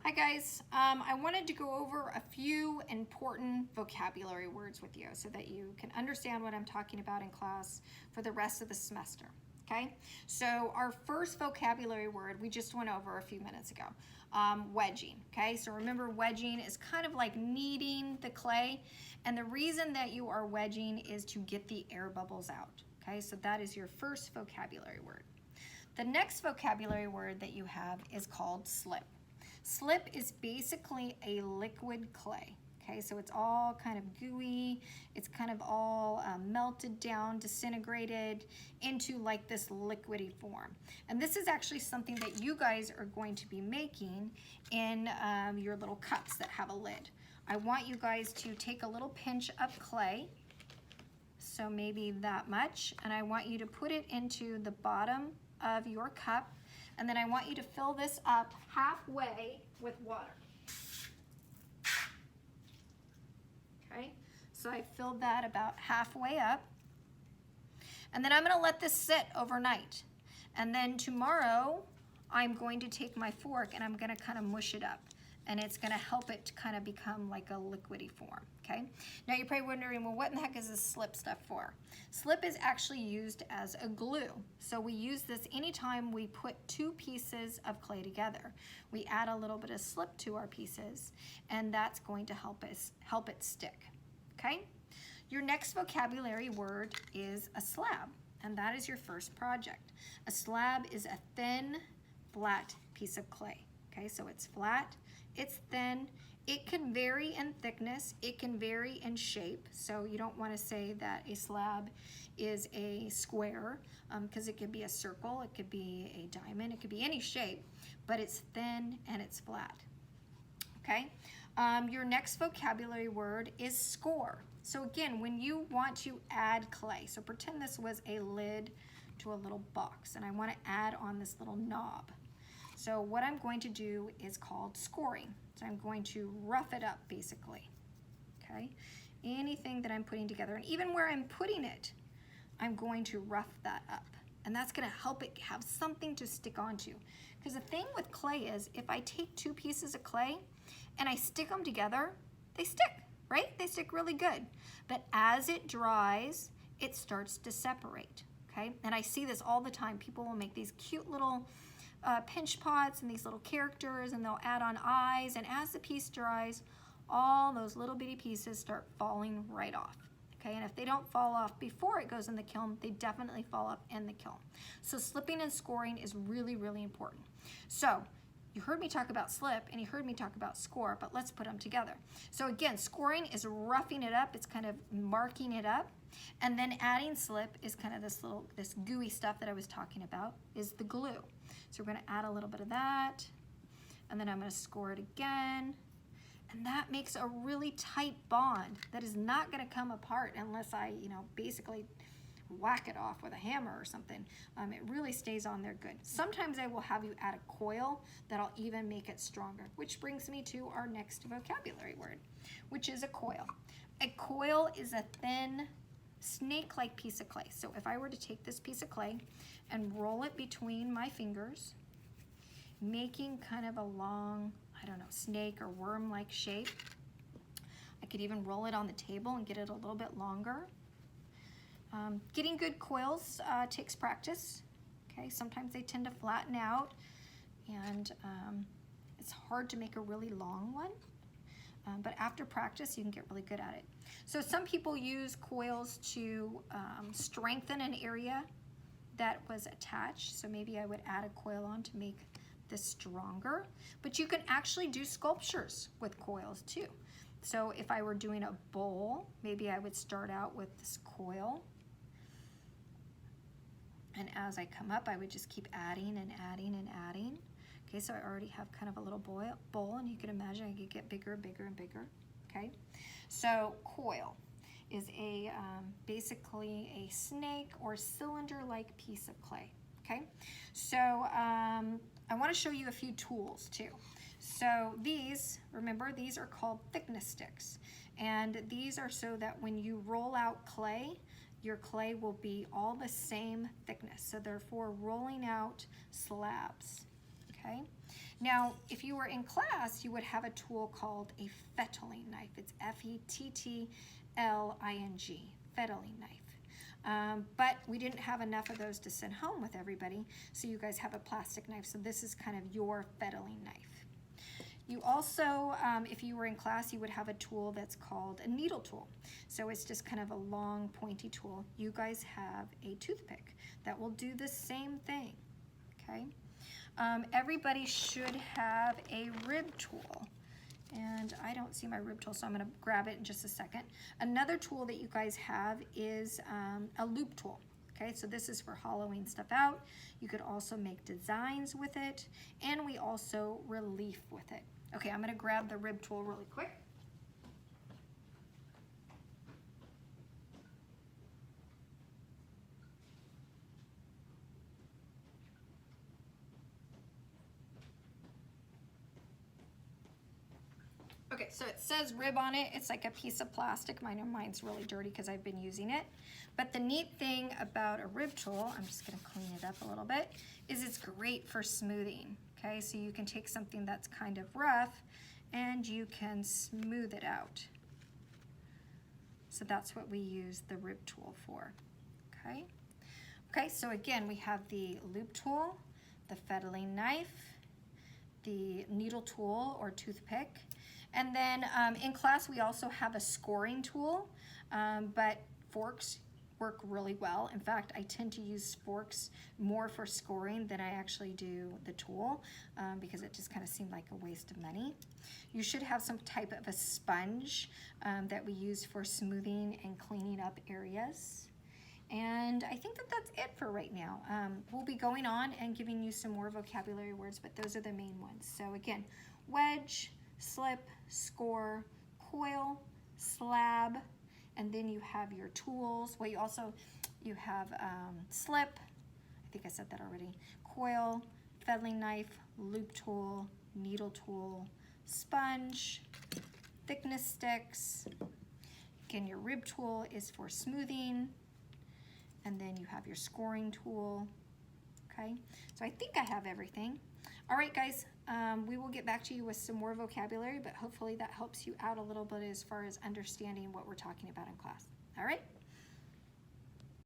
Hi guys, I wanted to go over a few important vocabulary words with you so that you can understand what I'm talking about in class for the rest of the semester. Okay, so our first vocabulary word we just went over a few minutes ago, wedging. Okay, so remember wedging is kind of like kneading the clay, and the reason that you are wedging is to get the air bubbles out. Okay, so that is your first vocabulary word. The next vocabulary word that you have is called slip. Slip is basically a liquid clay. Okay, so it's all kind of gooey. It's kind of all melted down, disintegrated into like this liquidy form. And this is actually something that you guys are going to be making in your little cups that have a lid. I want you guys to take a little pinch of clay, so maybe that much, and I want you to put it into the bottom of your cup, and then I want you to fill this up halfway with water. Okay, so I filled that about halfway up, and then I'm going to let this sit overnight, and then tomorrow I'm going to take my fork and I'm going to kind of mush it up, and it's going to help it to kind of become like a liquidy form. Okay, now you're probably wondering, well, what in the heck is this slip stuff for? Slip is actually used as a glue. So we use this anytime we put two pieces of clay together. We add a little bit of slip to our pieces, and that's going to help it stick. Okay, your next vocabulary word is a slab, and that is your first project. A slab is a thin, flat piece of clay. Okay, so it's flat, it's thin, it can vary in thickness, it can vary in shape. So you don't want to say that a slab is a square, because it could be a circle, it could be a diamond, it could be any shape, but it's thin and it's flat. Okay, your next vocabulary word is score. So again, when you want to add clay, so pretend this was a lid to a little box, and I want to add on this little knob. So what I'm going to do is called scoring. So I'm going to rough it up basically, okay? Anything that I'm putting together, and even where I'm putting it, I'm going to rough that up. And that's gonna help it have something to stick onto. Because the thing with clay is, if I take two pieces of clay and I stick them together, they stick, right? They stick really good. But as it dries, it starts to separate, okay? And I see this all the time. People will make these cute little pinch pots and these little characters, and they'll add on eyes, and as the piece dries, all those little bitty pieces start falling right off. Okay, and if they don't fall off before it goes in the kiln, they definitely fall off in the kiln. So slipping and scoring is really, really important. So you heard me talk about slip and you heard me talk about score, but let's put them together. So again, scoring is roughing it up, it's kind of marking it up. And then adding slip is kind of this gooey stuff that I was talking about, is the glue. So we're gonna add a little bit of that, and then I'm gonna score it again. And that makes a really tight bond that is not gonna come apart unless I, basically whack it off with a hammer or something. It really stays on there good. Sometimes I will have you add a coil that'll even make it stronger, which brings me to our next vocabulary word, which is a coil. A coil is a thin, snake-like piece of clay. So if I were to take this piece of clay and roll it between my fingers, making kind of a long, snake or worm-like shape. I could even roll it on the table and get it a little bit longer. Getting good coils takes practice. Okay, sometimes they tend to flatten out, and it's hard to make a really long one. But after practice, you can get really good at it. So some people use coils to strengthen an area that was attached. So maybe I would add a coil on to make this stronger. But you can actually do sculptures with coils too. So if I were doing a bowl, maybe I would start out with this coil. And as I come up, I would just keep adding and adding and adding. Okay, so I already have kind of a little bowl, and you can imagine I could get bigger, bigger, and bigger. Okay, so coil is basically a snake or cylinder-like piece of clay. Okay, so I want to show you a few tools too. So remember, these are called thickness sticks, and these are so that when you roll out clay, your clay will be all the same thickness. So they're for rolling out slabs. okay? Now, if you were in class, you would have a tool called a fettling knife. It's F-E-T-T-L-I-N-G, fettling knife. But we didn't have enough of those to send home with everybody, so you guys have a plastic knife. So this is kind of your fettling knife. You also, if you were in class, you would have a tool that's called a needle tool. So it's just kind of a long, pointy tool. You guys have a toothpick that will do the same thing, okay? Everybody should have a rib tool. And I don't see my rib tool, so I'm gonna grab it in just a second. Another tool that you guys have is a loop tool. Okay, so this is for hollowing stuff out. You could also make designs with it, and we also relief with it. Okay, I'm gonna grab the rib tool really quick. Okay, so it says rib on it. It's like a piece of plastic. Mine's really dirty because I've been using it. But the neat thing about a rib tool, I'm just gonna clean it up a little bit, is it's great for smoothing. Okay, so you can take something that's kind of rough and you can smooth it out. So that's what we use the rib tool for, okay? Okay, so again, we have the loop tool, the fettling knife, the needle tool or toothpick, and then in class we also have a scoring tool, but forks work really well. In fact, I tend to use forks more for scoring than I actually do the tool because it just kind of seemed like a waste of money. You should have some type of a sponge that we use for smoothing and cleaning up areas. And I think that that's it for right now. We'll be going on and giving you some more vocabulary words, but those are the main ones. So again, wedge, slip, score, coil, slab, and then you have your tools. Well, you have slip, I think I said that already, coil, fettling knife, loop tool, needle tool, sponge, thickness sticks. Again, your rib tool is for smoothing, and then you have your scoring tool, okay? So I think I have everything. All right, guys, we will get back to you with some more vocabulary, but hopefully that helps you out a little bit as far as understanding what we're talking about in class. All right?